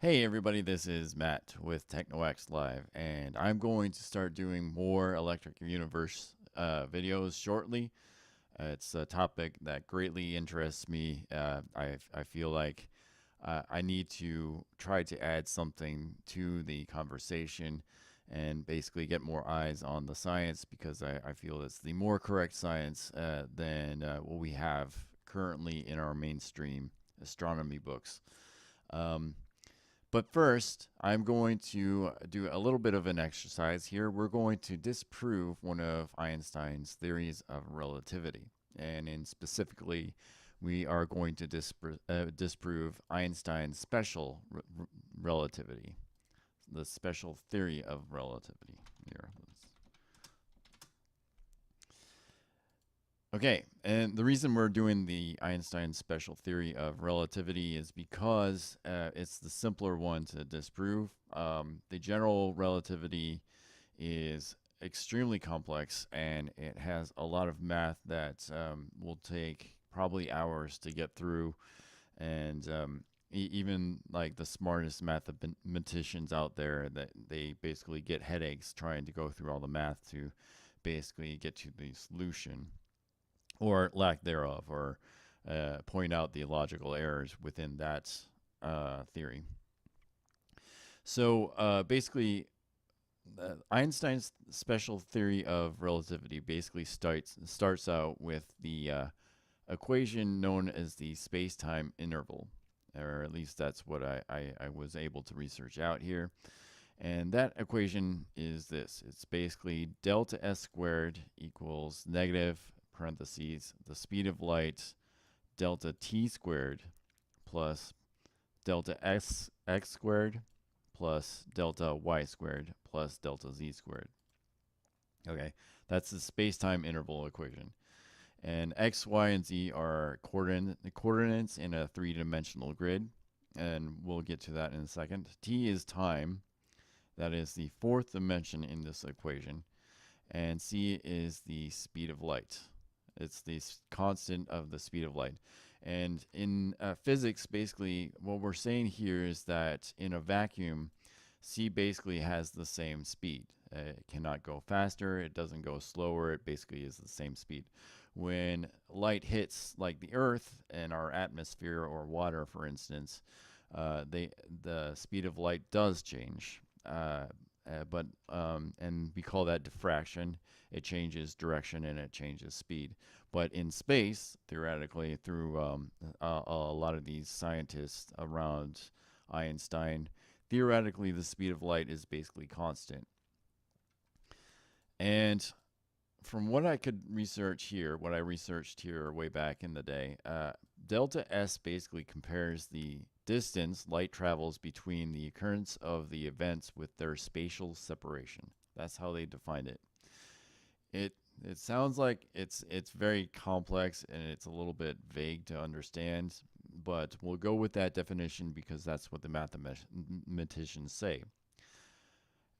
Hey everybody, this is Matt with TechnoX Live, and I'm going to start doing more Electric Universe videos shortly. It's a topic that greatly interests me. I feel like I need to try to add something to the conversation and basically get more eyes on the science because I feel it's the more correct science than what we have currently in our mainstream astronomy books. Um, but first, I'm going to do a little bit of an exercise here. We're going to disprove one of Einstein's theories of relativity. And in specifically, we are going to disprove Einstein's special relativity, the special theory of relativity. Here, okay, and the reason we're doing the Einstein special theory of relativity is because it's the simpler one to disprove. The general relativity is extremely complex and it has a lot of math that will take probably hours to get through. And even like the smartest mathematicians out there, that they basically get headaches trying to go through all the math to basically get to the solution or lack thereof, or point out the logical errors within that theory. So basically, Einstein's special theory of relativity basically starts out with the equation known as the space-time interval, or at least that's what I was able to research out here. And that equation is this. It's basically delta s squared equals negative parentheses the speed of light delta t squared plus delta x squared plus delta y squared plus delta z squared. Okay, that's the space-time interval equation. And x, y, and z are coordinates in a three-dimensional grid, and we'll get to that in a second. T is time, that is the fourth dimension in this equation, and c is the speed of light. It's the constant of the speed of light. And in physics, basically, what we're saying here is that in a vacuum, c basically has the same speed. It cannot go faster, it doesn't go slower, it basically is the same speed. When light hits like the Earth and our atmosphere or water, for instance, the speed of light does change. And we call that diffraction. It changes direction and it changes speed. But in space, theoretically, through a lot of these scientists around Einstein, theoretically, the speed of light is basically constant. And from what I could research here, what I researched here way back in the day, delta S basically compares the distance light travels between the occurrence of the events with their spatial separation. That's how they defined it. It it sounds like it's very complex and it's a little bit vague to understand, but we'll go with that definition because that's what the mathematicians say.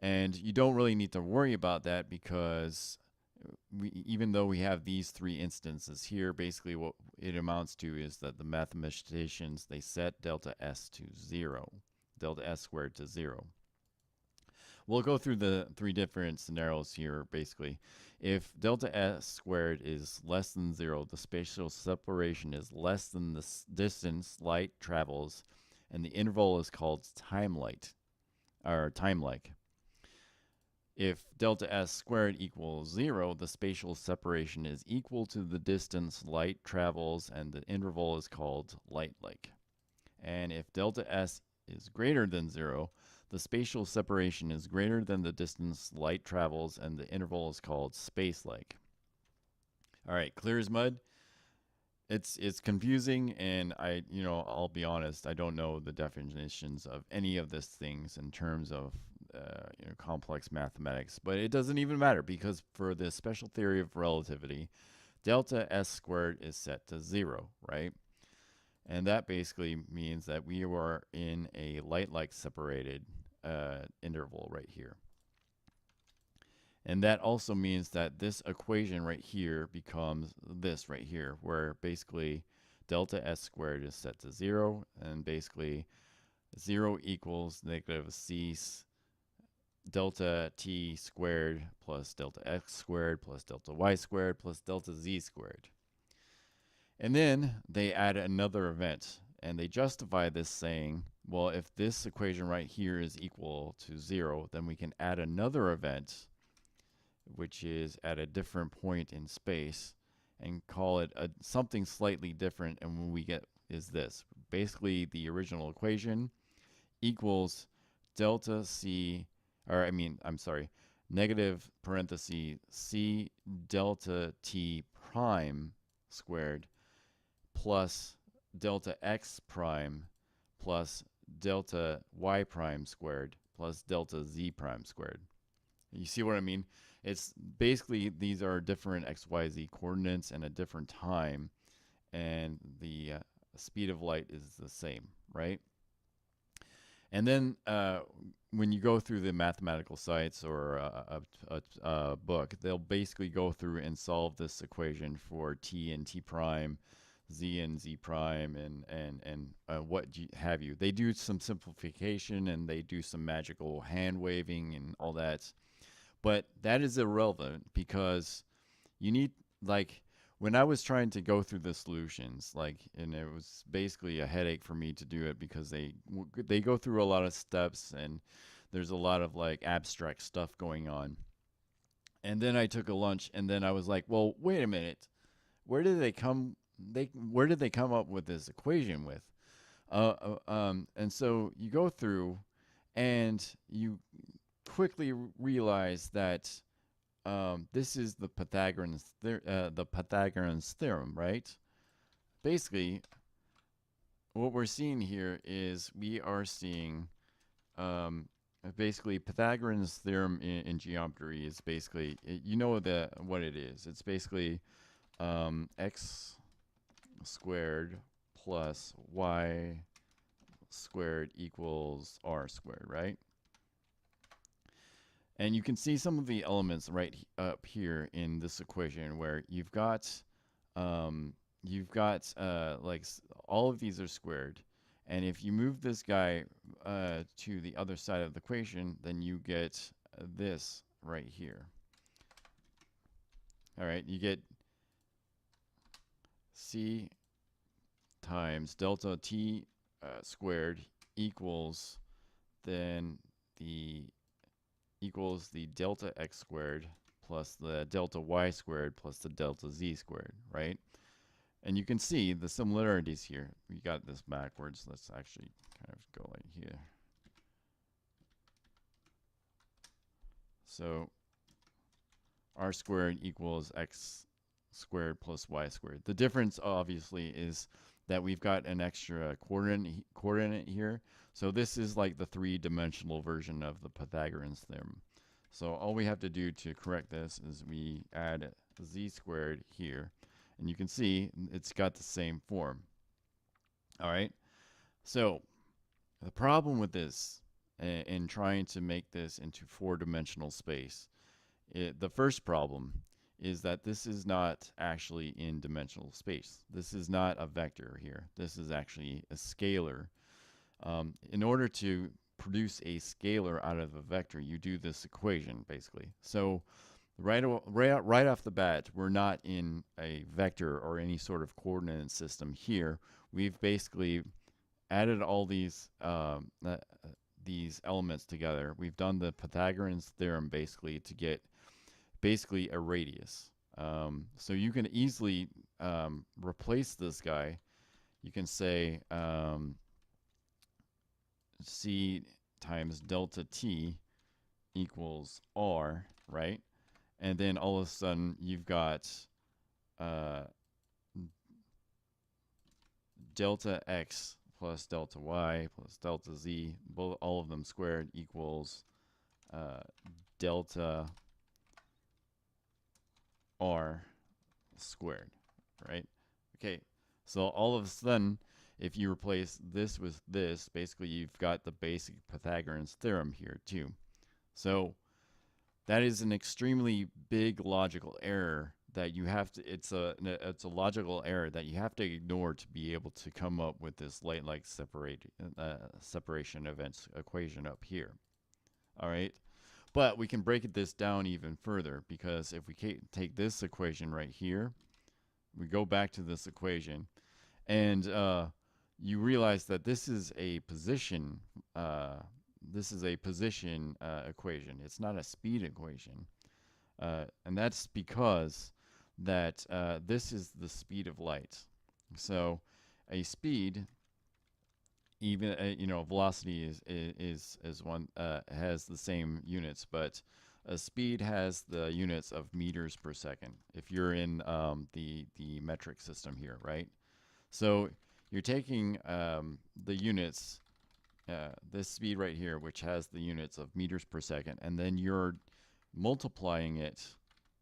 And you don't really need to worry about that because even though we have these three instances here, basically what it amounts to is that the mathematicians, they set delta s to 0, delta s squared to 0. We'll go through the three different scenarios here, basically. If delta s squared is less than 0, the spatial separation is less than the distance light travels, and the interval is called time-like. If delta s squared equals 0, the spatial separation is equal to the distance light travels, and the interval is called light-like. And if delta s is greater than 0, the spatial separation is greater than the distance light travels, and the interval is called space-like. All right, clear as mud. It's confusing, and I'll be honest, I don't know the definitions of any of these things in terms of complex mathematics, but it doesn't even matter because for the special theory of relativity, delta s squared is set to 0, right? And that basically means that we are in a light-like separated interval right here. And that also means that this equation right here becomes this right here, where basically delta s squared is set to 0, and basically 0 equals negative c delta t squared plus delta x squared plus delta y squared plus delta z squared. And then they add another event, and they justify this saying, well, if this equation right here is equal to 0, then we can add another event, which is at a different point in space, and call it something slightly different. And what we get is this. Basically, the original equation equals delta c, or I'm sorry, negative parenthesis c delta t prime squared plus delta x prime plus delta y prime squared plus delta z prime squared. You see what I mean? It's basically these are different x, y, z coordinates and a different time, and the speed of light is the same, right? And then when you go through the mathematical sites or a book, they'll basically go through and solve this equation for t and t prime, z and z prime, and what have you. They do some simplification and they do some magical hand waving and all that. But that is irrelevant because you need, like, when I was trying to go through the solutions, and it was basically a headache for me to do it because they go through a lot of steps and there's a lot of like abstract stuff going on. And then I took a lunch and then I was like, well, wait a minute, where did they come up with this equation with? And so you go through and you quickly realize that this is the Pythagoras theorem, right? Basically, what we're seeing here is we are seeing basically Pythagoras theorem in geometry is basically, you know what it is. It's basically x squared plus y squared equals r squared, right? And you can see some of the elements right up here in this equation where you've got like all of these are squared. And if you move this guy to the other side of the equation, then you get this right here. All right, you get c times delta t squared equals then the delta x squared plus the delta y squared plus the delta z squared, right? And you can see the similarities here. We got this backwards. Let's actually kind of go like here. So r squared equals x squared plus y squared. The difference obviously is that we've got an extra coordinate here. So this is like the three-dimensional version of the Pythagoras theorem. So all we have to do to correct this is we add z squared here. And you can see it's got the same form. All right. So the problem with this in trying to make this into four-dimensional space, the first problem is that this is not actually in dimensional space. This is not a vector here. This is actually a scalar. In order to produce a scalar out of a vector, you do this equation, basically. So right off the bat, we're not in a vector or any sort of coordinate system here. We've basically added all these elements together. We've done the Pythagoras theorem basically to get basically a radius. So you can easily replace this guy. You can say c times delta t equals r, right? And then all of a sudden you've got delta x plus delta y plus delta z, all of them squared equals delta r squared, right? Okay, so all of a sudden, if you replace this with this, basically you've got the basic Pythagoras theorem here too. So that is an extremely big logical error that you have to. It's a logical error that you have to ignore to be able to come up with this light-like separation events equation up here. All right, but we can break this down even further, because if we take this equation right here, we go back to this equation, and you realize that this is a position. Equation. It's not a speed equation, and that's because that this is the speed of light. So, a speed, even velocity is one has the same units, but a speed has the units of meters per second. If you're in the metric system here, right? So you're taking the units, this speed right here, which has the units of meters per second, and then you're multiplying it.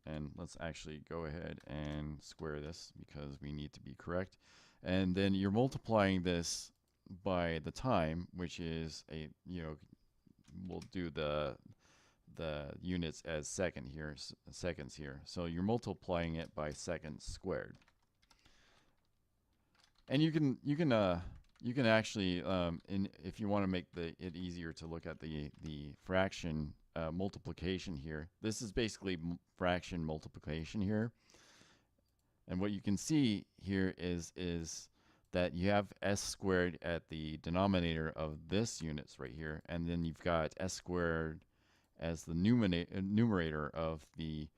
And let's actually go ahead and square this because we need to be correct. And then you're multiplying this by the time, which is we'll do the units as seconds here. So you're multiplying it by seconds squared. And you can actually, if you want to make it easier to look at the fraction multiplication here, this is basically fraction multiplication here. And what you can see here is that you have s squared at the denominator of this units right here, and then you've got s squared as the numerator of the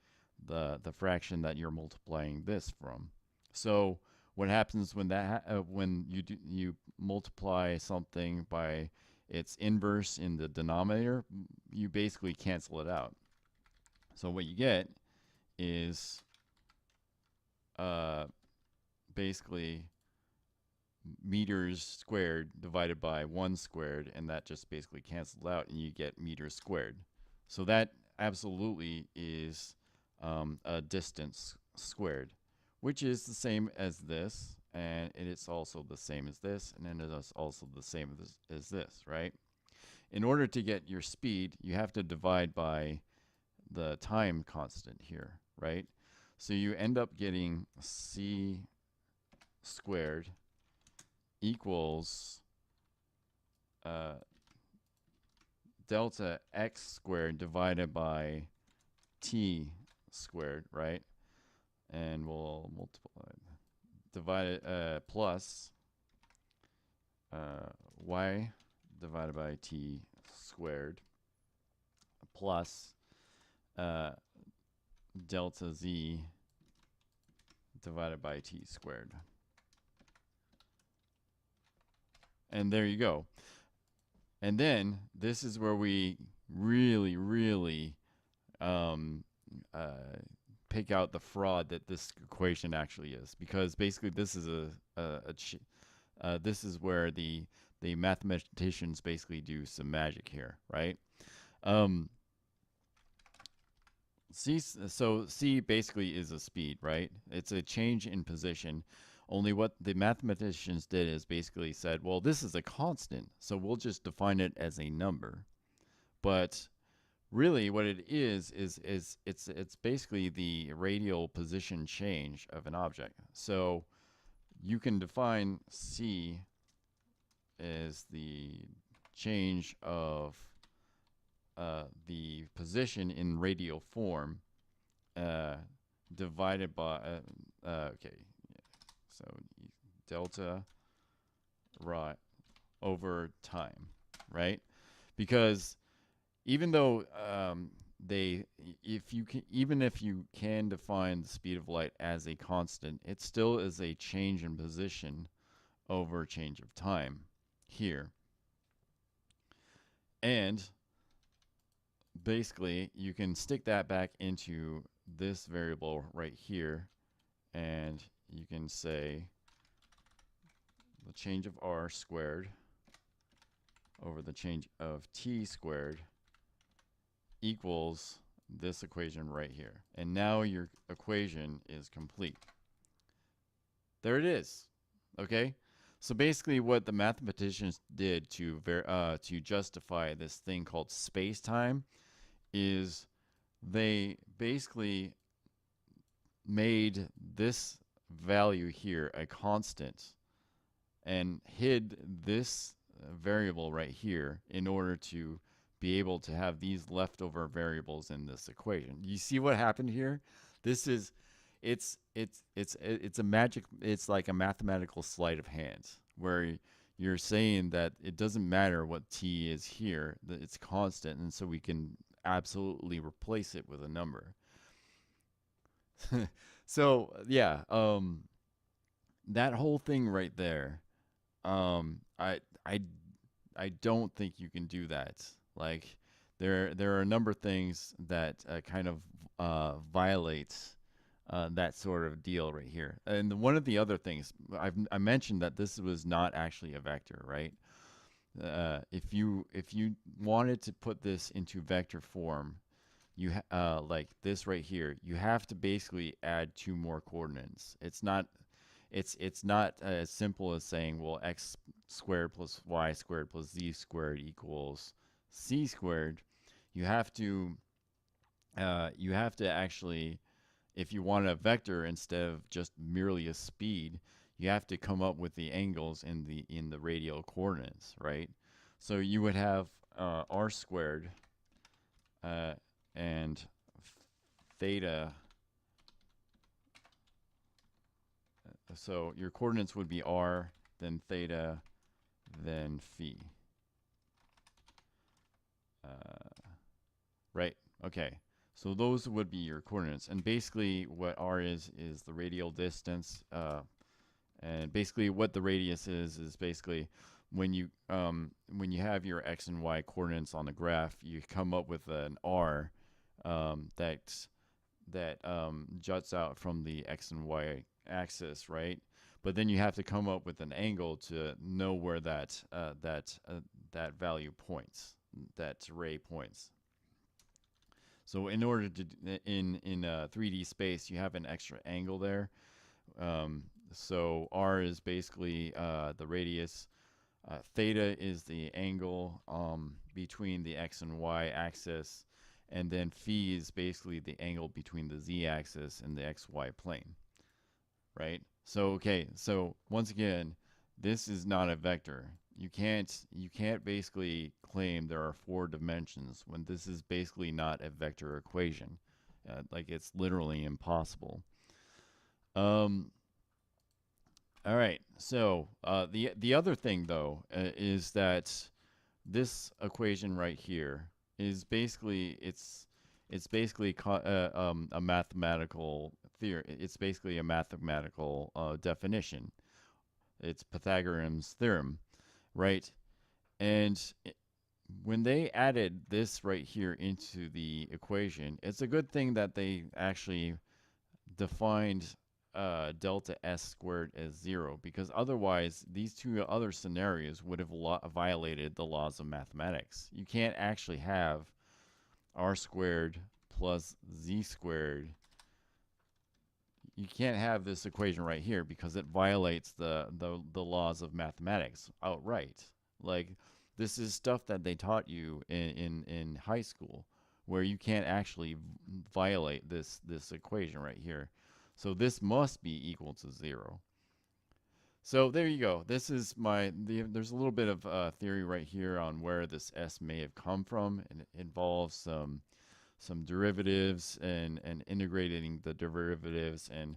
fraction that you're multiplying this from. So what happens when when you multiply something by its inverse in the denominator, you basically cancel it out. So what you get is basically meters squared divided by 1 squared, and that just basically cancels out, and you get meters squared. So that absolutely is a distance squared, which is the same as this, and it is also the same as this, and then it is also the same as this, right? In order to get your speed, you have to divide by the time constant here, right? So you end up getting c squared equals delta x squared divided by t squared, right? And we'll divide it plus y divided by t squared plus delta z divided by t squared. And there you go. And then this is where we really, really pick out the fraud that this equation actually is, because basically this is this is where the mathematicians basically do some magic here, right? C basically is a speed, right? It's a change in position. Only what the mathematicians did is basically said, well, this is a constant, so we'll just define it as a number. But really what it is it's basically the radial position change of an object. So you can define c as the change of the position in radial form divided by okay, so delta right over time, right? Because even though even if you can define the speed of light as a constant, it still is a change in position over change of time here. And basically, you can stick that back into this variable right here, and you can say the change of r squared over the change of t squared equals this equation right here. And now your equation is complete. There it is. Okay? So basically what the mathematicians did to justify this thing called space-time is they basically made this value here a constant and hid this variable right here in order to be able to have these leftover variables in this equation. You see what happened here? This is it's a magic, it's like a mathematical sleight of hand where you're saying that it doesn't matter what t is here, that it's constant, and so we can absolutely replace it with a number. So yeah, that whole thing right there, um, I I I don't think you can do that. Like there are a number of things that kind of violate that sort of deal right here. And one of the other things I mentioned that this was not actually a vector, right? If you wanted to put this into vector form, like this right here, you have to basically add two more coordinates. It's not as simple as saying, well, x squared plus y squared plus z squared equals c squared. You have to actually, if you want a vector instead of just merely a speed, you have to come up with the angles in the radial coordinates, right? So you would have r squared and theta. So your coordinates would be r, then theta, then phi. Right? Okay. So those would be your coordinates. And basically what r is the radial distance. And basically what the radius is basically when you have your x and y coordinates on the graph, you come up with an r that juts out from the x and y axis, right? But then you have to come up with an angle to know where that value points, that ray points. So in order to in 3D space, you have an extra angle there. So r is basically the radius. Theta is the angle between the x and y axis, and then phi is basically the angle between the z-axis and the xy plane, right? So okay, so once again, this is not a vector. You can't basically claim there are four dimensions when this is basically not a vector equation. Like it's literally impossible. Um, all right. So the other thing though is that this equation right here is basically it's basically a mathematical theory. It's basically a mathematical definition. It's Pythagoras theorem, right? And when they added this right here into the equation, it's a good thing that they actually defined delta s squared as 0, because otherwise these two other scenarios would have violated the laws of mathematics. You can't actually have r squared plus z squared. You can't have this equation right here because it violates the laws of mathematics outright. Like this is stuff that they taught you in high school, where you can't actually violate this equation right here. So this must be equal to 0. So there you go. This is there's a little bit of theory right here on where this s may have come from, and it involves some derivatives and integrating the derivatives. And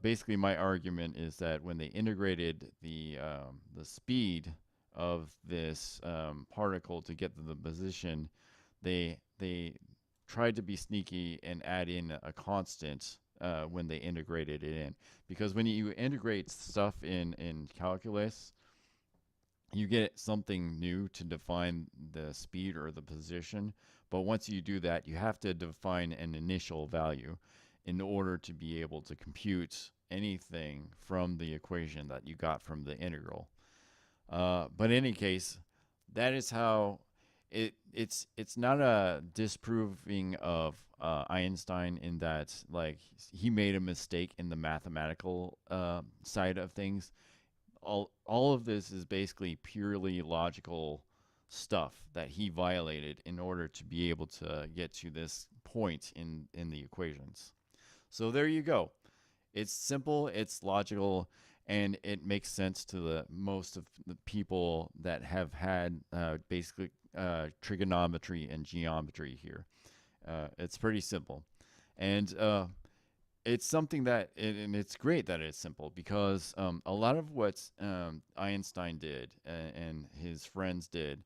basically my argument is that when they integrated the speed of this particle to get to the position, they tried to be sneaky and add in a constant when they integrated it in. Because when you integrate stuff in calculus, you get something new to define the speed or the position. But once you do that, you have to define an initial value in order to be able to compute anything from the equation that you got from the integral. But in any case, that is how it's not a disproving of Einstein in that like he made a mistake in the mathematical side of things. All of this is basically purely logical stuff that he violated in order to be able to get to this point in the equations. So there you go. It's simple, it's logical, and it makes sense to the most of the people that have had basically trigonometry and geometry here. It's pretty simple, and it's something that, and it's great that it's simple because a lot of what Einstein did and his friends did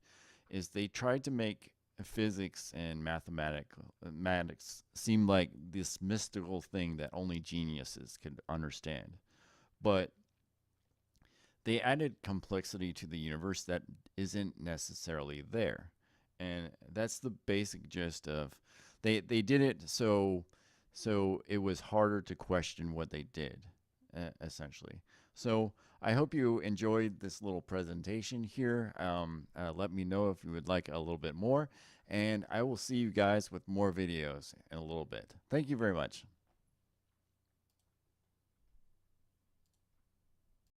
is they tried to make physics and mathematics seem like this mystical thing that only geniuses could understand. But they added complexity to the universe that isn't necessarily there. And that's the basic gist of they did it so it was harder to question what they did, essentially. So I hope you enjoyed this little presentation here. Let me know if you would like a little bit more, and I will see you guys with more videos in a little bit. Thank you very much.